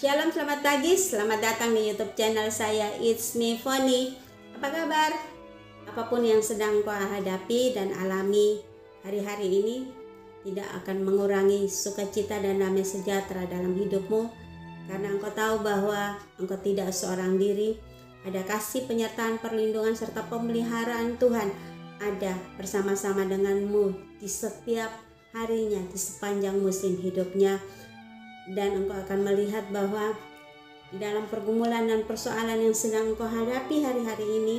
Shalom, selamat pagi, selamat datang di YouTube channel saya, It's Me Foni. Apa kabar? Apapun yang sedang kau hadapi dan alami hari-hari ini tidak akan mengurangi sukacita dan damai sejahtera dalam hidupmu, karena engkau tahu bahwa engkau tidak seorang diri. Ada kasih, penyertaan, perlindungan, serta pemeliharaan Tuhan ada bersama-sama denganmu di setiap harinya, di sepanjang musim hidupnya. Dan engkau akan melihat bahwa di dalam pergumulan dan persoalan yang sedang engkau hadapi hari-hari ini,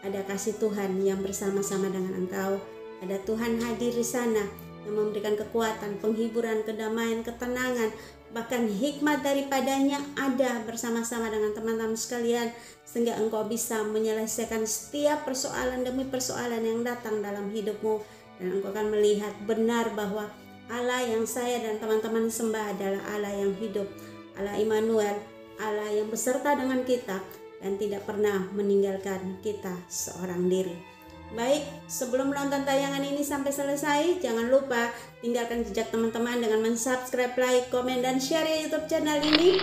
ada kasih Tuhan yang bersama-sama dengan engkau. Ada Tuhan hadir di sana yang memberikan kekuatan, penghiburan, kedamaian, ketenangan, bahkan hikmat daripadanya ada bersama-sama dengan teman-teman sekalian, sehingga engkau bisa menyelesaikan setiap persoalan demi persoalan yang datang dalam hidupmu. Dan engkau akan melihat benar bahwa Allah yang saya dan teman-teman sembah adalah Allah yang hidup, Allah Immanuel, Allah yang beserta dengan kita dan tidak pernah meninggalkan kita seorang diri. Baik, sebelum menonton tayangan ini sampai selesai, jangan lupa tinggalkan jejak teman-teman dengan mensubscribe, like, komen, dan share YouTube channel ini,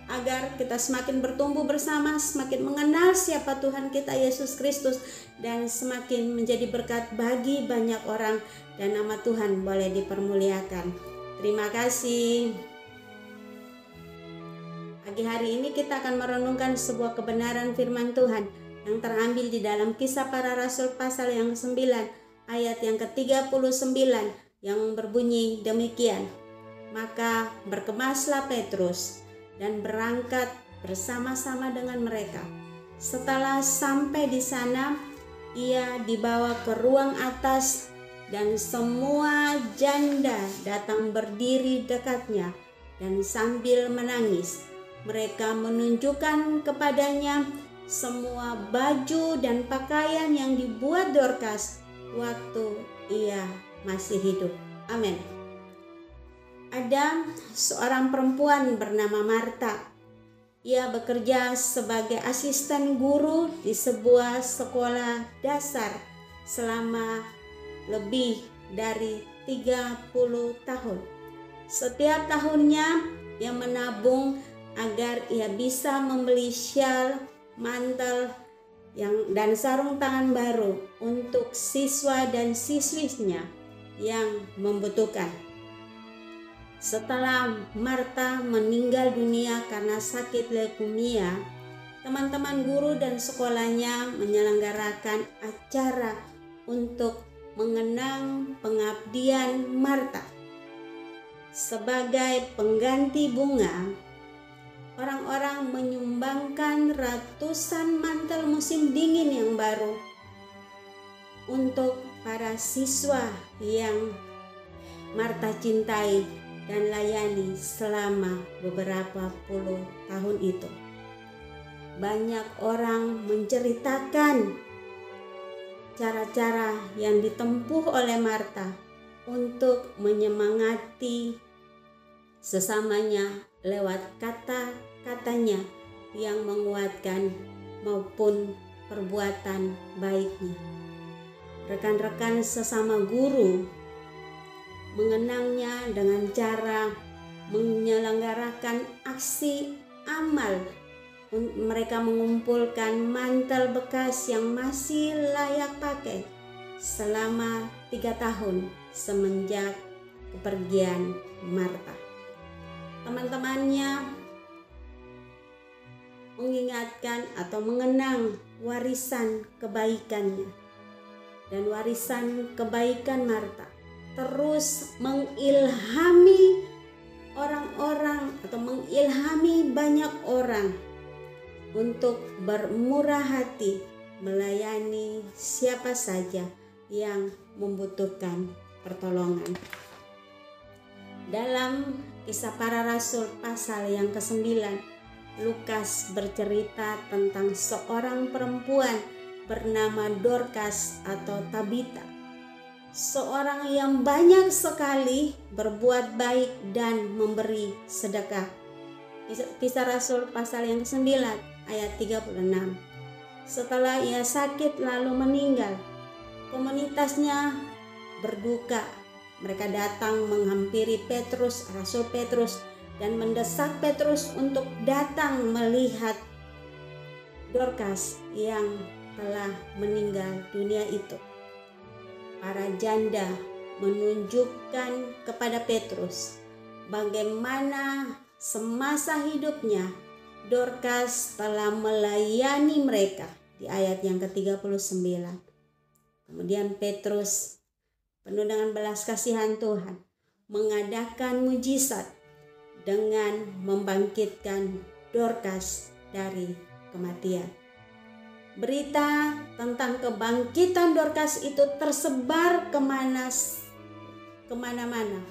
agar kita semakin bertumbuh bersama, semakin mengenal siapa Tuhan kita Yesus Kristus, dan semakin menjadi berkat bagi banyak orang, dan nama Tuhan boleh dipermuliakan. Terima kasih. Pagi hari ini kita akan merenungkan sebuah kebenaran firman Tuhan yang terambil di dalam Kisah Para Rasul pasal yang ke-9 ayat yang ke-39 yang berbunyi demikian. Maka berkemaslah Petrus dan berangkat bersama-sama dengan mereka. Setelah sampai di sana, ia dibawa ke ruang atas dan semua janda datang berdiri dekatnya, dan sambil menangis mereka menunjukkan kepadanya semua baju dan pakaian yang dibuat Dorcas waktu ia masih hidup. Amin. Ada seorang perempuan bernama Marta. Ia bekerja sebagai asisten guru di sebuah sekolah dasar selama lebih dari 30 tahun. Setiap tahunnya ia menabung agar ia bisa membeli syal, mantel, dan sarung tangan baru untuk siswa dan siswinya yang membutuhkan. Setelah Marta meninggal dunia karena sakit leukemia, teman-teman guru dan sekolahnya menyelenggarakan acara untuk mengenang pengabdian Marta. Sebagai pengganti bunga, orang-orang menyumbangkan ratusan mantel musim dingin yang baru untuk para siswa yang Marta cintai dan layani selama beberapa puluh tahun itu. Banyak orang menceritakan cara-cara yang ditempuh oleh Marta untuk menyemangati sesamanya lewat kata-katanya yang menguatkan maupun perbuatan baiknya. Rekan-rekan sesama guru mengenangnya dengan cara menyelenggarakan aksi amal. Mereka mengumpulkan mantel bekas yang masih layak pakai selama 3 tahun semenjak kepergian Marta. Teman-temannya mengingatkan atau mengenang warisan kebaikannya, dan warisan kebaikan Marta terus mengilhami orang-orang atau mengilhami banyak orang untuk bermurah hati melayani siapa saja yang membutuhkan pertolongan. Dalam Kisah Para Rasul pasal yang ke-9, Lukas bercerita tentang seorang perempuan bernama Dorcas atau Tabita, seorang yang banyak sekali berbuat baik dan memberi sedekah. Kisah Rasul pasal yang ke-9 ayat 36. Setelah ia sakit lalu meninggal, komunitasnya berduka. Mereka datang menghampiri Petrus, Rasul Petrus, dan mendesak Petrus untuk datang melihat Dorcas yang telah meninggal dunia itu. Para janda menunjukkan kepada Petrus bagaimana semasa hidupnya Dorcas telah melayani mereka di ayat yang ke-39. Kemudian Petrus penuh dengan belas kasihan Tuhan mengadakan mujizat dengan membangkitkan Dorcas dari kematian. Berita tentang kebangkitan Dorcas itu tersebar kemana-mana,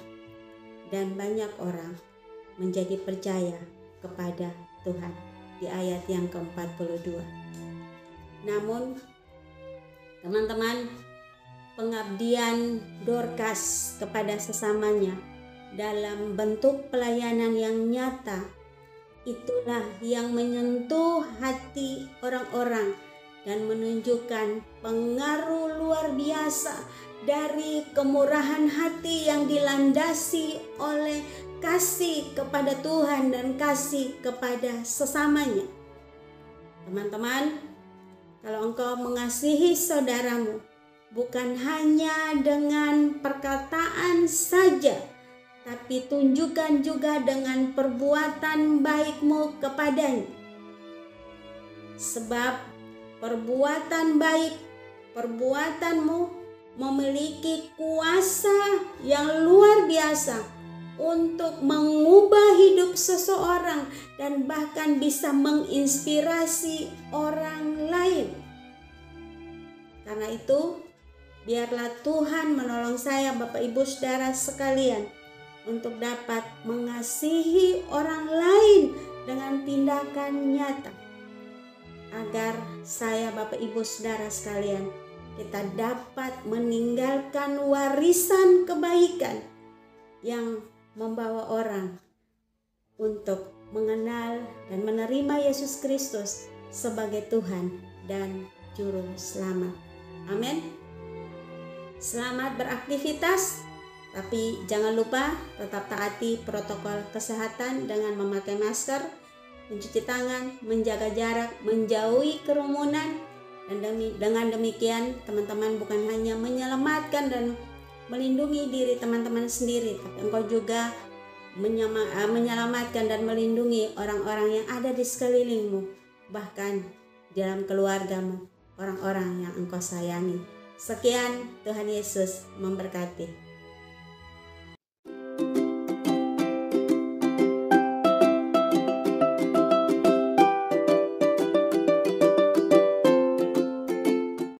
dan banyak orang menjadi percaya kepada Tuhan di ayat yang ke-42. Namun teman-teman, pengabdian Dorcas kepada sesamanya dalam bentuk pelayanan yang nyata, itulah yang menyentuh hati orang-orang dan menunjukkan pengaruh luar biasa dari kemurahan hati yang dilandasi oleh kasih kepada Tuhan dan kasih kepada sesamanya. Teman-teman, kalau engkau mengasihi saudaramu, bukan hanya dengan perkataan saja, tapi tunjukkan juga dengan perbuatan baikmu kepadanya. Sebab perbuatan baik, perbuatanmu memiliki kuasa yang luar biasa untuk mengubah hidup seseorang dan bahkan bisa menginspirasi orang lain. Karena itu, biarlah Tuhan menolong saya, Bapak Ibu Saudara sekalian, untuk dapat mengasihi orang lain dengan tindakan nyata, agar saya, Bapak Ibu Saudara sekalian, kita dapat meninggalkan warisan kebaikan yang membawa orang untuk mengenal dan menerima Yesus Kristus sebagai Tuhan dan Juru Selamat. Amin. Selamat beraktivitas, tapi jangan lupa tetap taati protokol kesehatan dengan memakai masker, mencuci tangan, menjaga jarak, menjauhi kerumunan. Dan dengan demikian teman-teman bukan hanya menyelamatkan dan melindungi diri teman-teman sendiri, tapi engkau juga menyelamatkan dan melindungi orang-orang yang ada di sekelilingmu, bahkan di dalam keluargamu, orang-orang yang engkau sayangi. Sekian, Tuhan Yesus memberkati.